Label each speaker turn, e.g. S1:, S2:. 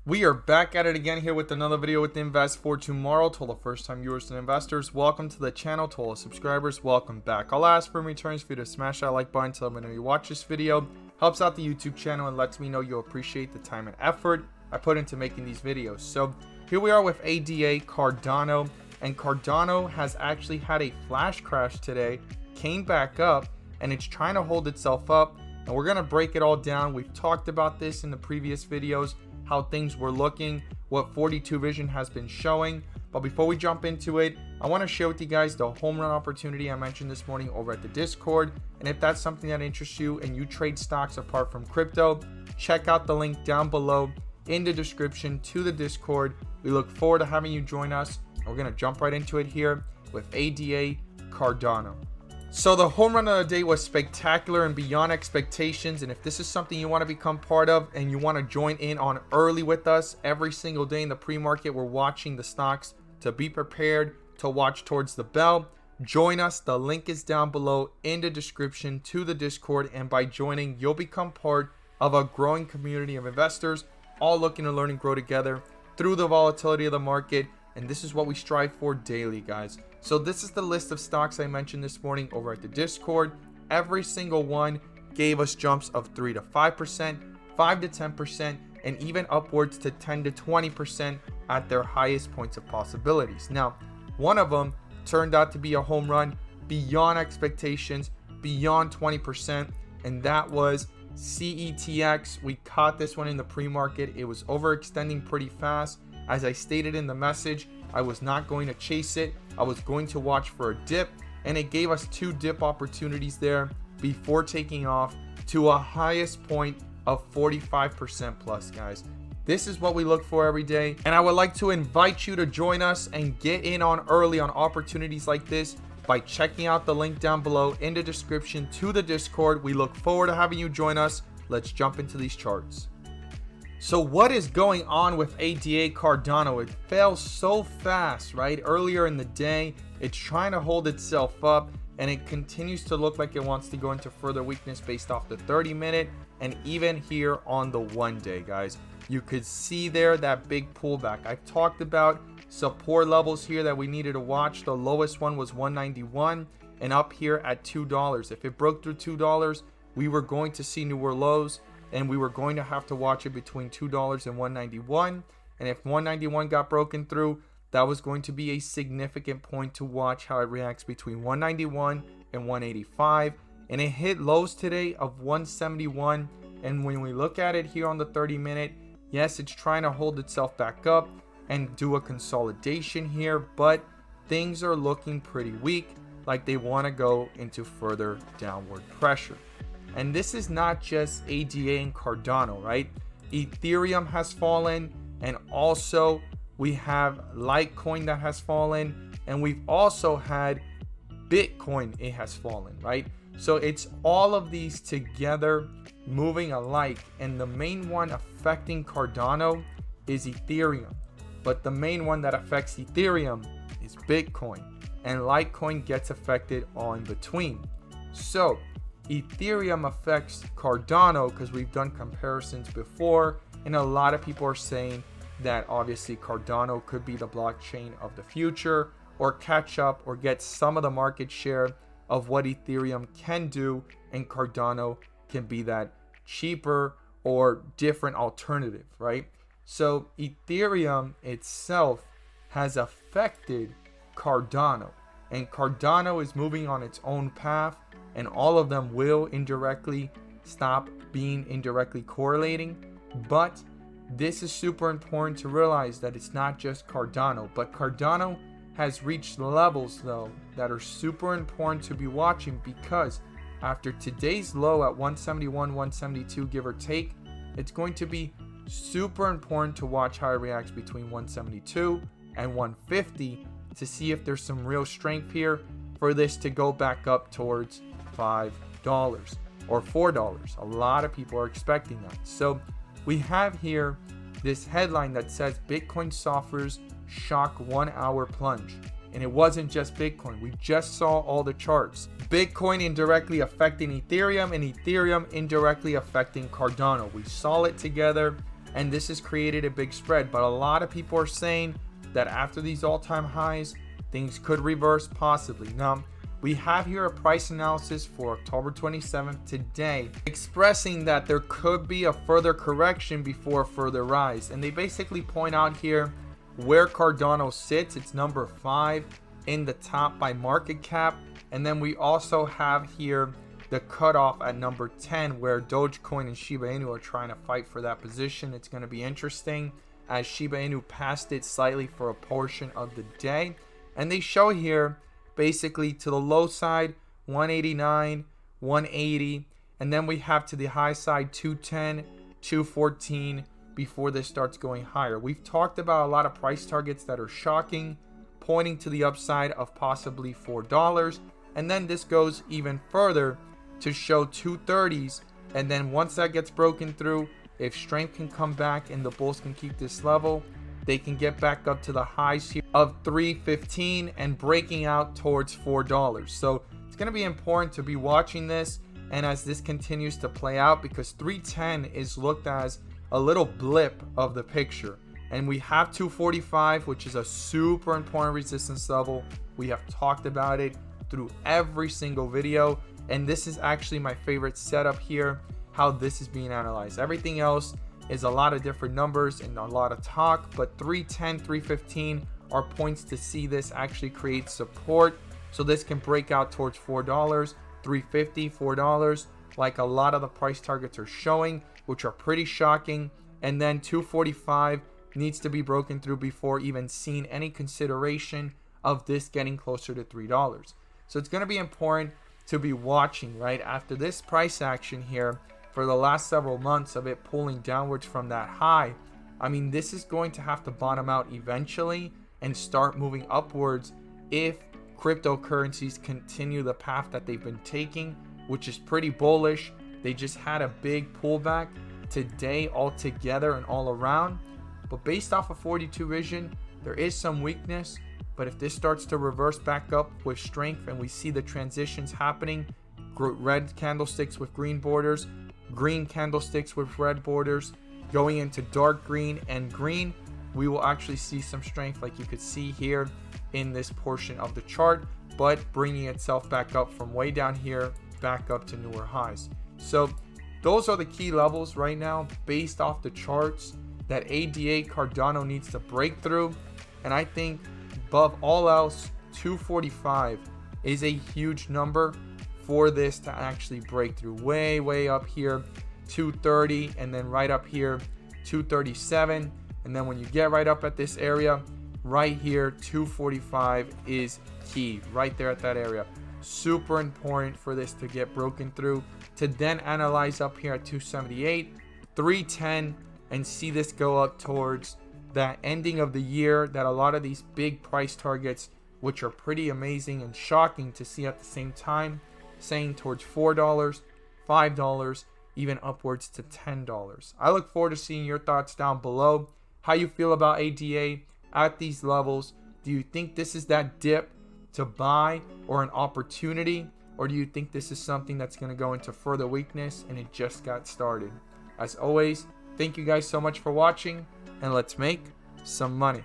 S1: We are back at it again here with another video with Invest for Tomorrow. To all the first time viewers and investors, welcome to the channel. To all the subscribers, welcome back. I'll ask for returns for you to smash that like button to let me know you watch this video. Helps out the YouTube channel and lets me know you appreciate the time and effort I put into making these videos. So here we are with ADA Cardano, and Cardano has actually had a flash crash today, came back up, and it's trying to hold itself up. And we're going to break it all down. We've talked about this in the previous videos, how things were looking, what 42 Vision has been showing. But before we jump into it, I want to share with you guys the home run opportunity I mentioned this morning over at the Discord. And if that's something that interests you and you trade stocks apart from crypto, check out the link down below in the description to the Discord. We look forward to having you join us. We're going to jump right into it here with ADA Cardano. So the home run of the day was spectacular and beyond expectations. And if this is something you want to become part of and you want to join in on early with us, every single day in the pre-market, we're watching the stocks to be prepared to watch towards the bell. Join us. The link is down below in the description to the Discord. And by joining, you'll become part of a growing community of investors, all looking to learn and grow together through the volatility of the market. And this is what we strive for daily, guys. So this is the list of stocks I mentioned this morning over at the Discord. Every single one gave us jumps of 3 to 5%, 5 to 10%, and even upwards to 10 to 20% at their highest points of possibilities. Now, one of them turned out to be a home run beyond expectations, beyond 20%, and that was CETX. We caught this one in the pre-market. It was overextending pretty fast. As I stated in the message, I was not going to chase it. I was going to watch for a dip, and it gave us 2 dip opportunities there before taking off to a highest point of 45% plus, guys. This is what we look for every day, and I would like to invite you to join us and get in on early on opportunities like this by checking out the link down below in the description to the Discord. We look forward to having you join us. Let's jump into these charts. So what is going on with ADA Cardano? It fell so fast, right? Earlier in the day, it's trying to hold itself up, and it continues to look like it wants to go into further weakness based off the 30-minute and even here on the 1 day, guys. You could see there that big pullback. I've talked about support levels here that we needed to watch. The lowest one was 191 and up here at $2. If it broke through $2, we were going to see newer lows, and we were going to have to watch it between $2 and 191. And if 191 got broken through, that was going to be a significant point to watch how it reacts between 191 and 185. And it hit lows today of 171. And when we look at it here on the 30-minute, yes, it's trying to hold itself back up and do a consolidation here, but things are looking pretty weak, like they want to go into further downward pressure. And this is not just ADA and Cardano, right? Ethereum has fallen, and also we have Litecoin that has fallen, and we've also had Bitcoin, it has fallen, right? So it's all of these together moving alike, and the main one affecting Cardano is Ethereum. But the main one that affects Ethereum is Bitcoin, and Litecoin gets affected all in between. So Ethereum affects Cardano because we've done comparisons before, and a lot of people are saying that obviously Cardano could be the blockchain of the future, or catch up or get some of the market share of what Ethereum can do, and Cardano can be that cheaper or different alternative, right? So Ethereum itself has affected Cardano, and Cardano is moving on its own path, and all of them will indirectly stop being indirectly correlating. But this is super important to realize that it's not just Cardano, but Cardano has reached levels though that are super important to be watching, because after today's low at 171, 172, give or take, it's going to be super important to watch how it reacts between 172 and 150 to see if there's some real strength here for this to go back up towards $5 or $4. A lot of people are expecting that. So we have here this headline that says Bitcoin suffers shock 1 hour plunge. And it wasn't just Bitcoin. We just saw all the charts. Bitcoin indirectly affecting Ethereum, and Ethereum indirectly affecting Cardano. We saw it together. and this has created a big spread. But a lot of people are saying that after these all-time highs, things could reverse possibly. Now, we have here a price analysis for October 27th today, expressing that there could be a further correction before a further rise. And they basically point out here where Cardano sits. It's number 5 in the top by market cap. And then we also have here the cutoff at number 10, where Dogecoin and Shiba Inu are trying to fight for that position. It's going to be interesting as Shiba Inu passed it slightly for a portion of the day. And they show here basically to the low side 189, 180, and then we have to the high side 210, 214 before this starts going higher. We've talked about a lot of price targets that are shocking, pointing to the upside of possibly $4, and then this goes even further to show 230s, and then once that gets broken through, if strength can come back and the bulls can keep this level, they can get back up to the highs here of 315 and breaking out towards $4. So it's going to be important to be watching this, and as this continues to play out, because 310 is looked as a little blip of the picture, and we have 245, which is a super important resistance level. We have talked about it through every single video, and this is actually my favorite setup here, how this is being analyzed. Everything else is a lot of different numbers and a lot of talk, but 310, 315 are points to see this actually create support, so this can break out towards $4, 350, $4, like a lot of the price targets are showing, which are pretty shocking. And then 245 needs to be broken through before even seeing any consideration of this getting closer to $3. So it's going to be important to be watching, right? After this price action here for the last several months of it pulling downwards from that high, I mean, this is going to have to bottom out eventually and start moving upwards if cryptocurrencies continue the path that they've been taking, which is pretty bullish. They just had a big pullback today altogether and all around, but based off of 42 vision, there is some weakness. But if this starts to reverse back up with strength and we see the transitions happening, red candlesticks with green borders, green candlesticks with red borders, going into dark green and green, we will actually see some strength like you could see here in this portion of the chart, but bringing itself back up from way down here back up to newer highs. So those are the key levels right now based off the charts that ADA Cardano needs to break through. And I think above all else, 245 is a huge number for this to actually break through. Way up here 230, and then right up here 237, and then when you get right up at this area right here, 245 is key right there at that area. Super important for this to get broken through, to then analyze up here at 278, 310, and see this go up towards that ending of the year that a lot of these big price targets, which are pretty amazing and shocking to see at the same time, saying towards $4, $5, even upwards to $10. I look forward to seeing your thoughts down below. How you feel about ADA at these levels? Do you think this is that dip to buy or an opportunity? Or do you think this is something that's going to go into further weakness and it just got started? As always, thank you guys so much for watching, and let's make some money.